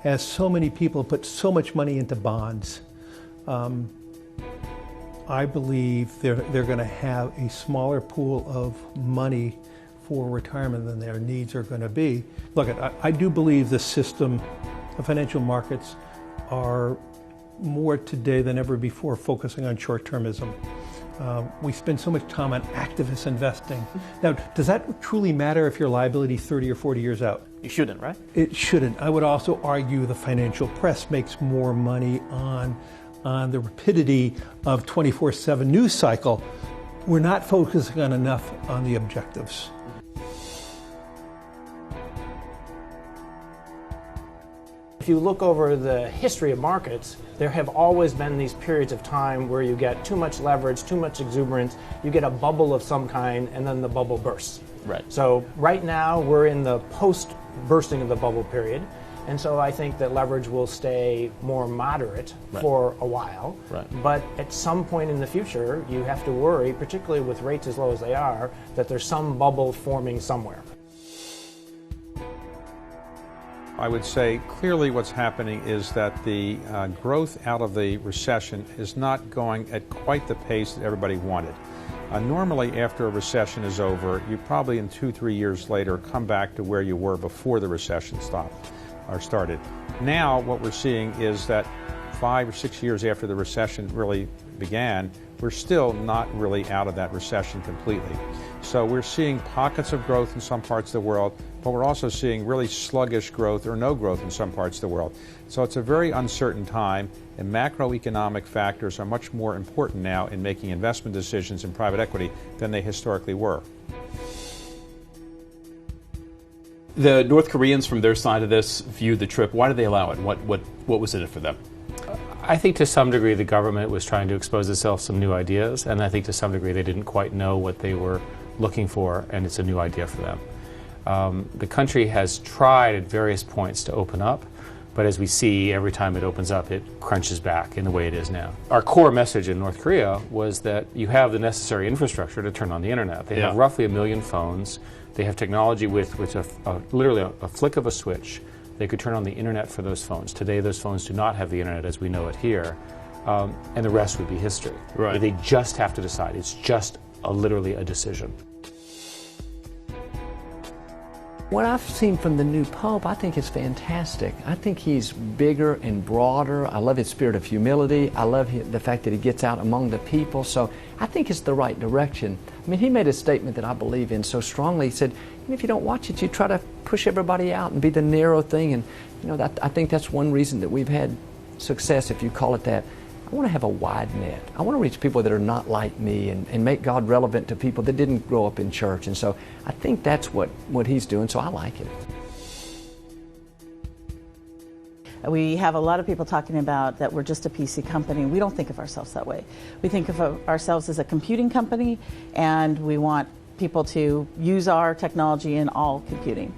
as so many people put so much money into bonds, I believe they're going to have a smaller pool of money for retirement than their needs are going to be. Look, I do believe the system, the financial markets, are more today than ever before focusing on short-termism. We spend so much time on activist investing. Now, does that truly matter if your liability is 30 or 40 years out? You shouldn't, right? It shouldn't. I would also argue the financial press makes more money on the rapidity of 24/7 news cycle. We're not focusing on enough on the objectives. If you look over the history of markets, there have always been these periods of time where you get too much leverage, too much exuberance, you get a bubble of some kind, and then the bubble bursts. Right. So right now we're in the post-bursting of the bubble period, and so I think that leverage will stay more moderate for a while. Right. But at some point in the future, you have to worry, particularly with rates as low as they are, that there's some bubble forming somewhere. I would say clearly what's happening is that the growth out of the recession is not going at quite the pace that everybody wanted. Normally after a recession is over, you probably in 2-3 years later come back to where you were before the recession stopped or started. Now what we're seeing is that 5 or 6 years after the recession really began, we're still not really out of that recession completely. So we're seeing pockets of growth in some parts of the world, but we're also seeing really sluggish growth or no growth in some parts of the world. So it's a very uncertain time, and macroeconomic factors are much more important now in making investment decisions in private equity than they historically were. The North Koreans, from their side of this, viewed the trip. Why did they allow it? What was in it for them? I think to some degree the government was trying to expose itself to some new ideas, and I think to some degree they didn't quite know what they were looking for, and it's a new idea for them. The country has tried at various points to open up, but as we see, every time it opens up, it crunches back in the way it is now. Our core message in North Korea was that you have the necessary infrastructure to turn on the internet. They have roughly 1 million phones. They have technology with literally a flick of a switch. They could turn on the internet for those phones. Today, those phones do not have the internet as we know it here, and the rest would be history. Right. They just have to decide. It's just literally a decision. What I've seen from the new Pope, I think is fantastic. I think he's bigger and broader. I love his spirit of humility. I love the fact that he gets out among the people. So I think it's the right direction. I mean, he made a statement that I believe in so strongly. He said, if you don't watch it, you try to push everybody out and be the narrow thing. And I think that's one reason that we've had success, if you call it that. I want to have a wide net. I want to reach people that are not like me and make God relevant to people that didn't grow up in church. And so I think that's what he's doing, so I like it. We have a lot of people talking about that we're just a PC company. We don't think of ourselves that way. We think of ourselves as a computing company, and we want people to use our technology in all computing.